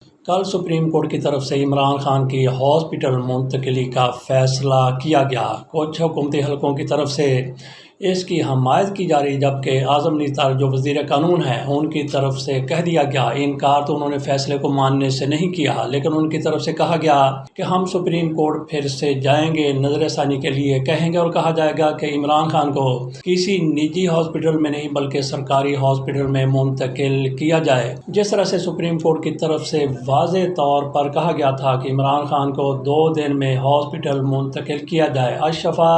کل supreme court کی طرف سے عمران خان کی ہاسپٹل منتقلی کا فیصلہ کیا گیا۔ کچھ حکومتی حلقوں کی طرف سے اس کی حمایت کی جا رہی، جبکہ اعظم نیتار جو وزیر قانون ہیں ان کی طرف سے کہہ دیا گیا، انکار تو انہوں نے فیصلے کو ماننے سے نہیں کیا، لیکن ان کی طرف سے کہا گیا کہ ہم سپریم کورٹ پھر سے جائیں گے، نظر ثانی کے لیے کہیں گے اور کہا جائے گا کہ عمران خان کو کسی نجی ہاسپٹل میں نہیں بلکہ سرکاری ہاسپٹل میں منتقل کیا جائے۔ جس طرح سے سپریم کورٹ کی طرف سے واضح طور پر کہا گیا تھا کہ عمران خان کو 2 دن میں ہاسپٹل منتقل کیا جائے، الشفا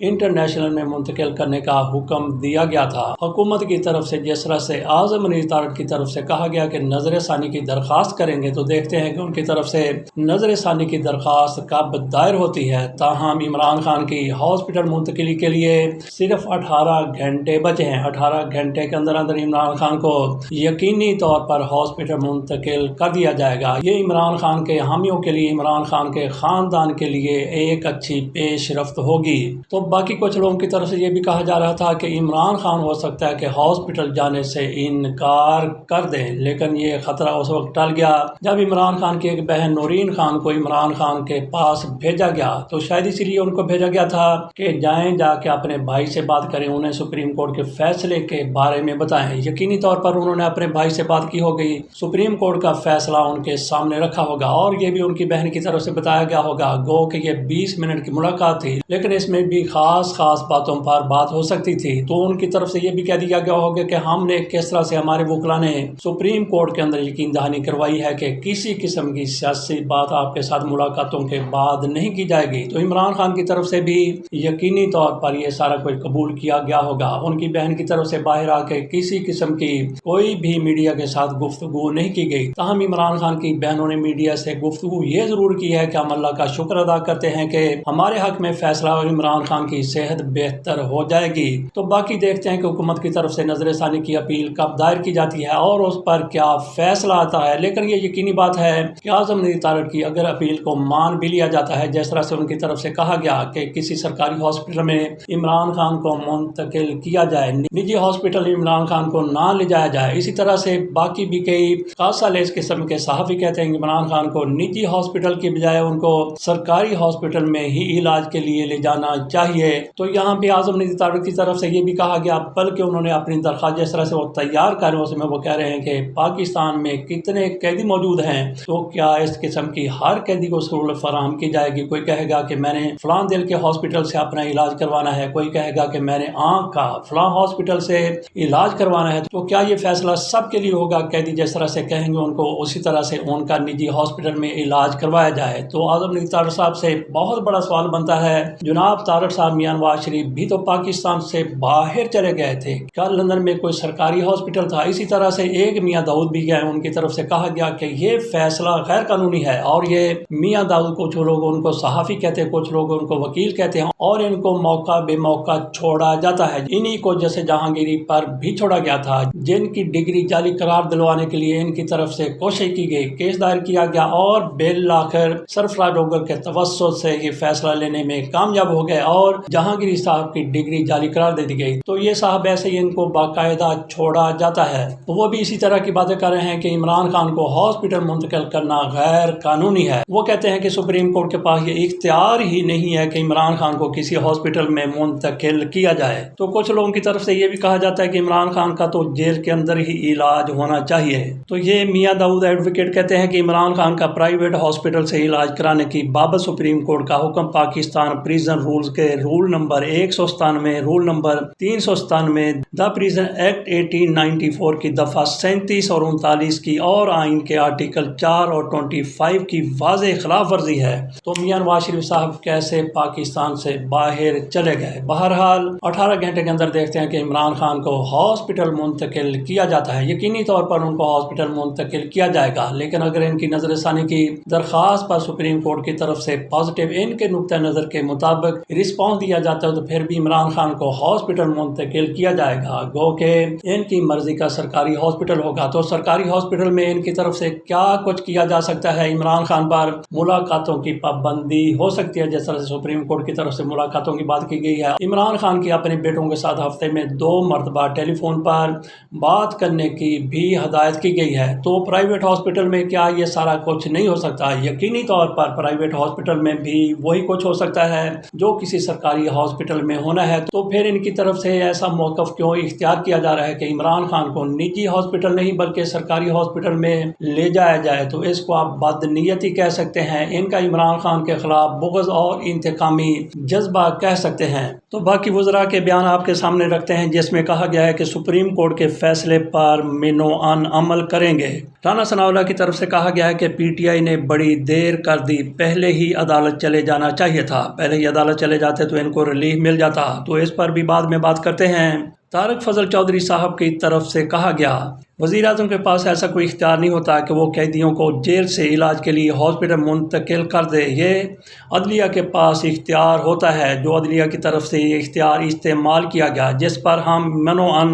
انٹرنیشنل میں منتقل کرنے کا حکم دیا گیا تھا۔ حکومت کی طرف سے جس طرح سے اعظم نیتار کی طرف سے کہا گیا کہ نظر ثانی کی درخواست کریں گے، تو دیکھتے ہیں کہ ان کی طرف سے نظر ثانی کی درخواست کب دائر ہوتی ہے۔ تاہم عمران خان کی ہاسپٹل منتقلی کے لیے صرف 18 گھنٹے بچے ہیں۔ 18 گھنٹے کے اندر عمران خان کو یقینی طور پر ہاسپٹل منتقل کر دیا جائے گا۔ یہ عمران خان کے حامیوں کے لیے، عمران خان کے خاندان کے لیے ایک اچھی پیش رفت ہوگی۔ تو باقی کچھ لوگوں کی طرف سے یہ بھی کہا جا رہا تھا کہ عمران خان ہو سکتا ہے کہ ہاسپٹل جانے سے انکار کر دیں، لیکن یہ خطرہ اس وقت ٹل گیا جب عمران خان کی ایک بہن نورین خان کو عمران خان کے پاس بھیجا گیا۔ تو شاید اسی لیے ان کو بھیجا گیا تھا کہ جائیں، جا کے اپنے بھائی سے بات کریں، انہیں سپریم کورٹ کے فیصلے کے بارے میں بتائیں۔ یقینی طور پر انہوں نے اپنے بھائی سے بات کی ہوگی، سپریم کورٹ کا فیصلہ ان کے سامنے رکھا ہوگا، اور یہ بھی ان کی بہن کی طرف سے بتایا گیا ہوگا۔ گو کہ یہ 20 منٹ کی ملاقات تھی، لیکن اس میں بھی خاص باتوں پر بات ہو سکتی تھی۔ تو ان کی طرف سے یہ بھی کہہ دیا گیا ہوگا کہ ہم نے کس طرح سے، ہمارے وکلا نے سپریم کورٹ کے اندر یقین دہانی کروائی ہے کہ کسی قسم کی سیاسی بات آپ کے ساتھ ملاقاتوں کے بعد نہیں کی جائے گی۔ تو عمران خان کی طرف سے بھی یقینی طور پر یہ سارا کچھ قبول کیا گیا ہوگا۔ ان کی بہن کی طرف سے باہر آ کے کسی قسم کی کوئی بھی میڈیا کے ساتھ گفتگو نہیں کی گئی۔ تاہم عمران خان کی بہنوں نے میڈیا سے گفتگو یہ ضرور کی ہے کہ ہم اللہ کا شکر ادا کرتے ہیں کہ ہمارے حق میں فیصلہ اور عمران خان کی صحت بہتر ہو جائے گی۔ تو باقی دیکھتے ہیں کہ حکومت کی طرف سے نظر ثانی کی اپیل کب دائر کی جاتی ہے اور اس پر کیا فیصلہ آتا ہے۔ لیکن یہ یقینی بات ہے کہ اعظم نیتار کی اگر اپیل کو مان بھی لیا جاتا ہے، جس طرح سے ان کی طرف سے کہا گیا کہ کسی سرکاری ہاسپٹل میں عمران خان کو منتقل کیا جائے، نجی ہاسپٹل عمران خان کو نہ لے جایا جائے، اسی طرح سے باقی بھی کئی خاصہ لیس قسم کے صحافی کہتے ہیں کہ عمران خان کو نجی ہاسپٹل کی بجائے ان کو سرکاری ہاسپٹل میں ہی علاج کے لیے لے جانا چاہیے۔ تو یہاں بھی اعظم نیتار کی طرف سے یہ بھی کہا گیا، بلکہ انہوں نے اپنی درخواست جس طرح سے وہ تیار کر رہے ہیں اس میں وہ کہہ رہے ہیں کہ پاکستان میں کتنے قیدی موجود ہیں، تو کیا اس قسم کی ہر قیدی کو سہولت فراہم کی جائے گی؟ کوئی کہے گا کہ میں نے فلاں دل کے ہاسپٹل سے اپنا علاج کروانا ہے، کوئی کہے گا کہ میں نے آنکھ کا فلاں ہاسپٹل سے علاج کروانا ہے۔ تو کیا یہ فیصلہ سب کے لیے ہوگا؟ قیدی جس طرح سے کہیں گے ان کو اسی طرح سے ان کا نجی ہاسپٹل میں علاج کروایا جائے۔ تو اعظم نیتار صاحب سے بہت بڑا سوال بنتا ہے، جناب طارق صاحب میاں نواز شریف بھی تو پاکستان سے باہر چلے گئے تھے، کیا لندن میں کوئی سرکاری ہاسپٹل تھا؟ اسی طرح سے ایک میاں داؤد بھی گئے، ان کی طرف سے کہا گیا کہ یہ فیصلہ غیر قانونی ہے، اور یہ میاں داؤد کو جو لوگ ان کو صحافی کہتے ہیں، کچھ لوگ ان کو وکیل کہتے ہیں، اور ان کو موقع بے موقع چھوڑا جاتا ہے۔ انہی کو جیسے جہانگیری پر بھی چھوڑا گیا تھا، جن کی ڈگری جعلی قرار دلوانے کے لیے ان کی طرف سے کوشش کی گئی، کیس دائر کیا گیا، اور بالآخر سرفراز ڈوگر کے توسط سے یہ فیصلہ لینے میں کامیاب ہو گئے اور جہانگیری صاحب کی ڈگری جعلی قرار دے دی گئی۔ تو یہ صاحب ایسے ہی ان کو باقاعدہ چھوڑا جاتا ہے۔ تو وہ بھی اسی طرح کی باتیں کر رہے ہیں کہ عمران خان کو ہاسپٹل منتقل کرنا غیر قانونی ہے۔ وہ کہتے ہیں کہ سپریم کورٹ کے پاس یہ اختیار ہی نہیں ہے کہ عمران خان کو کسی ہاسپٹل میں منتقل کیا جائے۔ تو کچھ لوگوں کی طرف سے یہ بھی کہا جاتا ہے کہ عمران خان کا تو جیل کے اندر ہی علاج ہونا چاہیے۔ تو یہ میاں داؤد ایڈوکیٹ کہتے ہیں کہ عمران خان کا پرائیویٹ ہاسپٹل سے علاج کرانے کی بابت سپریم کورٹ کا حکم پاکستان پریزن رولز کے رول نمبر 197، رول نمبر 397، دا پریزن ایکٹ 1894 کی دفعہ 37 اور 39 کی، اور آئین کے آرٹیکل 4 اور 25 کی واضح خلاف ورزی ہے۔ تو میاں نواز شریف صاحب کیسے پاکستان سے باہر چلے گئے؟ بہرحال 18 گھنٹے کے اندر دیکھتے ہیں کہ عمران خان کو ہاسپٹل منتقل کیا جاتا ہے۔ یقینی طور پر ان کو ہاسپٹل منتقل کیا جائے گا، لیکن اگر ان کی نظر ثانی کی درخواست پر سپریم کورٹ کی طرف سے پازیٹیو ان کے نقطہ نظر کے مطابق رسپانس دیا جاتا ہے، تو پھر بھی عمران خان کو ہاسپٹل منتقل کیا جائے گا، گو کہ ان کی مرضی کا سرکاری ہاسپٹل ہوگا۔ تو سرکاری ہاسپٹل میں ان کی طرف سے کیا کچھ کیا جا سکتا ہے؟ عمران خان پر ملاقاتوں کی پابندی ہو سکتی ہے، جس طرح سے سپریم کورٹ کی طرف سے ملاقاتوں کی بات کی گئی ہے۔ عمران خان کی اپنے بیٹوں کے ساتھ ہفتے میں 2 مرتبہ ٹیلی فون پر بات کرنے کی بھی ہدایت کی گئی ہے۔ تو پرائیویٹ ہاسپٹل میں کیا یہ سارا کچھ نہیں ہو سکتا؟ یقینی طور پر پرائیویٹ ہاسپٹل میں بھی وہی کچھ ہو سکتا ہے جو کسی سرکاری ہاسپٹل میں ہونا ہے۔ تو پھر ان کی طرف سے ایسا موقف کیوں اختیار کیا جا رہا ہے کہ عمران خان کو نجی ہاسپٹل نہیں بلکہ سرکاری ہاسپٹل میں لے جایا جائے؟ تو اس کو آپ بدنیتی کہہ سکتے ہیں، ان کا عمران خان کے خلاف بغض اور انتقامی جذبہ کہہ سکتے ہیں۔ تو باقی وزراء کے بیان آپ کے سامنے رکھتے ہیں، جس میں کہا گیا ہے کہ سپریم کورٹ کے فیصلے پر مینوان عمل کریں گے۔ رانا ثناءاللہ کی طرف سے کہا گیا ہے کہ پی ٹی آئی نے بڑی دیر کر دی، پہلے ہی عدالت چلے جانا چاہیے تھا، پہلے ہی عدالت چلے جاتے تو ان کو ریلیف مل جاتا۔ تو اس پر بھی بعد میں بات کرتے ہیں۔ طارق فضل چودھری صاحب کی طرف سے کہا گیا، وزیر اعظم کے پاس ایسا کوئی اختیار نہیں ہوتا کہ وہ قیدیوں کو جیل سے علاج کے لیے ہاسپٹل منتقل کر دے، یہ عدلیہ کے پاس اختیار ہوتا ہے۔ جو عدلیہ کی طرف سے یہ اختیار استعمال کیا گیا جس پر ہم منوعاً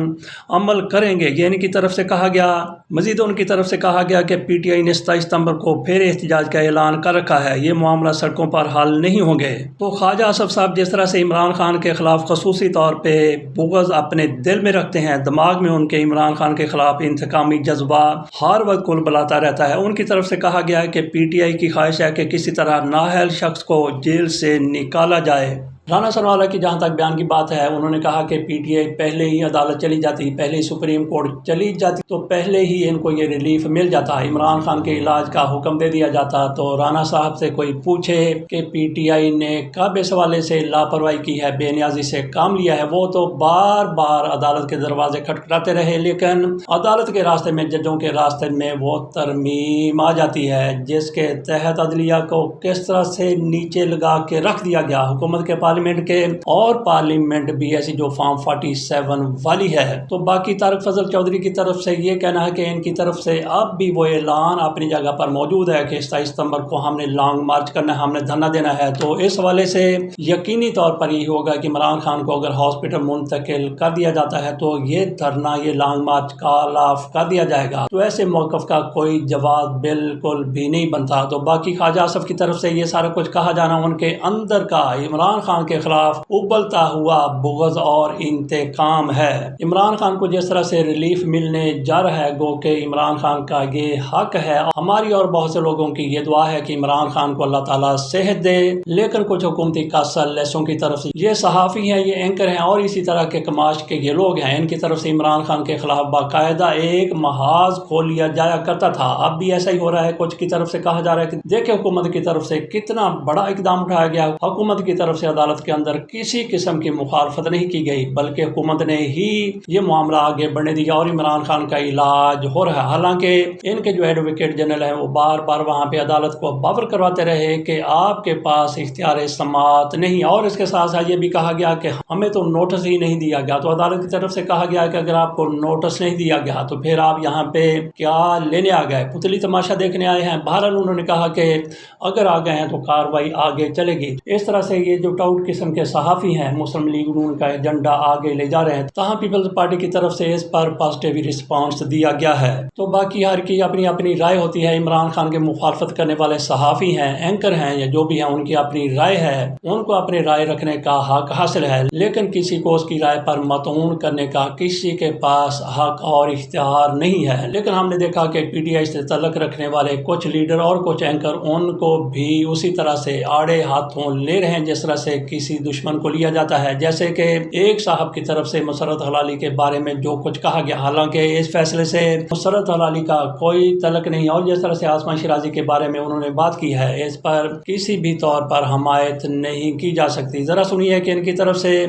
عمل کریں گے، یہ ان کی طرف سے کہا گیا۔ مزید ان کی طرف سے کہا گیا کہ پی ٹی آئی نے 27 ستمبر کو پھر احتجاج کا اعلان کر رکھا ہے، یہ معاملہ سڑکوں پر حل نہیں ہوں گے۔ تو خواجہ اصف صاحب جس طرح سے عمران خان کے خلاف خصوصی طور پہ بغض اپنے دل میں رکھتے ہیں، دماغ میں ان کے عمران خان کے خلاف انتقامی جذبہ ہر وقت کل بلاتا رہتا ہے۔ ان کی طرف سے کہا گیا ہے کہ پی ٹی آئی کی خواہش ہے کہ کسی طرح نااہل شخص کو جیل سے نکالا جائے۔ رانا ثناءاللہ کی جہاں تک بیان کی بات ہے، انہوں نے کہا کہ پی ٹی آئی پہلے ہی عدالت چلی جاتی، پہلے ہی سپریم کورٹ چلی جاتی تو پہلے ہی ان کو یہ ریلیف مل جاتا، عمران خان کے علاج کا حکم دے دیا جاتا۔ تو رانا صاحب سے کوئی پوچھے کہ پی ٹی آئی نے کب اس حوالے سے لاپرواہی کی ہے، بے نیازی سے کام لیا ہے؟ وہ تو بار بار عدالت کے دروازے کھٹکھٹاتے رہے، لیکن عدالت کے راستے میں، ججوں کے راستے میں وہ ترمیم آ جاتی ہے جس کے تحت عدلیہ کو کس طرح سے نیچے لگا کے رکھ دیا گیا۔ حکومت کے پارلیمنٹ کے اور پارلیمنٹ بھی ایسی جو فارم 47 والی ہے۔ تو باقی طارق فضل چودھری کی طرف سے یہ کہنا ہے کہ ان کی طرف سے اب بھی وہ اعلان اپنی جگہ پر موجود ہے کہ 27 ستمبر کو ہم نے لانگ مارچ کرنا ہے، ہم نے دھرنا دینا ہے۔ تو اس حوالے سے یقینی طور پر یہ ہوگا کہ عمران خان کو اگر ہاسپٹل منتقل کر دیا جاتا ہے تو یہ دھرنا، یہ لانگ مارچ کال آف کر دیا جائے گا۔ تو ایسے موقف کا کوئی جواب بالکل بھی نہیں بنتا۔ تو باقی خواجہ اصف کی طرف سے یہ سارا کچھ کہا جانا ان کے اندر کا عمران خان کے خلاف ابلتا ہوا بغض اور انتقام ہے۔ عمران خان کو جس طرح سے ریلیف ملنے جا رہا ہے، گو کہ عمران خان کا یہ حق ہے۔ ہماری اور بہت سے لوگوں کی یہ دعا ہے کہ عمران خان کو اللہ تعالیٰ صحت دے، لیکن کچھ حکومتی کاسل لیسوں کی طرف سے، یہ صحافی ہیں، یہ اینکر ہیں اور اسی طرح کے کماش کے یہ لوگ ہیں، ان کی طرف سے عمران خان کے خلاف باقاعدہ ایک محاذ کھول لیا جایا کرتا تھا۔ اب بھی ایسا ہی ہو رہا ہے۔ کچھ کی طرف سے کہا جا رہا ہے کہ دیکھیں حکومت کی طرف سے کتنا بڑا اقدام اٹھایا گیا، حکومت کی طرف سے عدالت کے اندر کسی قسم کی مخالفت نہیں کی گئی، بلکہ حکومت نے ہی یہ معاملہ آگے بڑھنے دیا اور عمران خان کا علاج ہو رہا ہے۔ حالانکہ ان کے جو ایڈوکیٹ جنرل ہیں وہ بار بار وہاں پہ عدالت کو باور کرواتے رہے کہ آپ کے پاس اختیار سماعت نہیں، اور اس کے ساتھ ساتھ یہ بھی کہا گیا کہ ہمیں تو نوٹس ہی نہیں دیا گیا۔ تو عدالت کی طرف سے کہا گیا کہ اگر آپ کو نوٹس نہیں دیا گیا تو پھر آپ یہاں پہ کیا لینے آ گئے؟ پتلی تماشا دیکھنے آئے ہیں؟ بہرحال انہوں نے کہا کہ اگر آ گئے ہیں تو کاروائی آگے چلے گی۔ اس طرح سے یہ جو ٹاؤٹ قسم کے صحافی ہیں مسلم لیگ نون کا ایجنڈا آگے لے جا رہے ہیں، تاہم پیپلز پارٹی کی طرف سے اس پر پازیٹیو رسپانس دیا گیا ہے۔ تو باقی ہر کی اپنی اپنی رائے ہوتی ہے۔ عمران خان کے مخالفت کرنے والے صحافی ہیں، اینکر ہیں یا جو بھی ہیں، ان کی اپنی رائے ہے، ان کو اپنی رائے رکھنے کا حق حاصل ہے، لیکن کسی کو اس کی رائے پر مطعون کرنے کا کسی کے پاس حق اور اختیار نہیں ہے۔ لیکن ہم نے دیکھا کہ پی ٹی آئی سے تعلق رکھنے والے کچھ لیڈر اور کچھ اینکر ان کو بھی اسی طرح سے آڑے ہاتھوں لے رہے ہیں جس طرح سے کسی دشمن کو لیا جاتا ہے۔ جیسے کہ ایک صاحب کی طرف سے مسرت حلالی کے بارے میں جو کچھ کہا گیا، حالانکہ اس فیصلے سے مسرت حلالی کا کوئی تعلق نہیں، اور جس طرح سے آسمہ شیرازی کے بارے میں انہوں نے بات کی ہے، اس پر کسی بھی طور پر حمایت نہیں کی جا سکتی۔ ذرا سنیے کہ ان کی طرف سے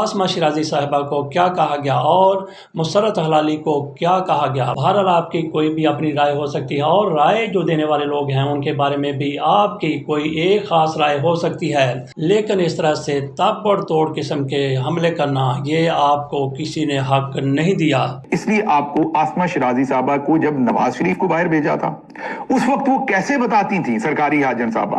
آسمہ شیرازی صاحبہ کو کیا کہا گیا اور مسرت حلالی کو کیا کہا گیا۔ بہرحال آپ کی کوئی بھی اپنی رائے ہو سکتی ہے، اور رائے جو دینے والے لوگ ہیں ان کے بارے میں بھی آپ کی کوئی ایک خاص رائے ہو سکتی ہے، لیکن اس طرح سے تابڑ توڑ قسم کے حملے کرنا یہ آپ کو کسی نے حق نہیں دیا۔ اس لیے آپ کو آسمہ شیرازی صاحبہ کو جب نواز شریف کو باہر بھیجا تھا، اس وقت وہ کیسے بتاتی تھیں سرکاری حاجن صاحبہ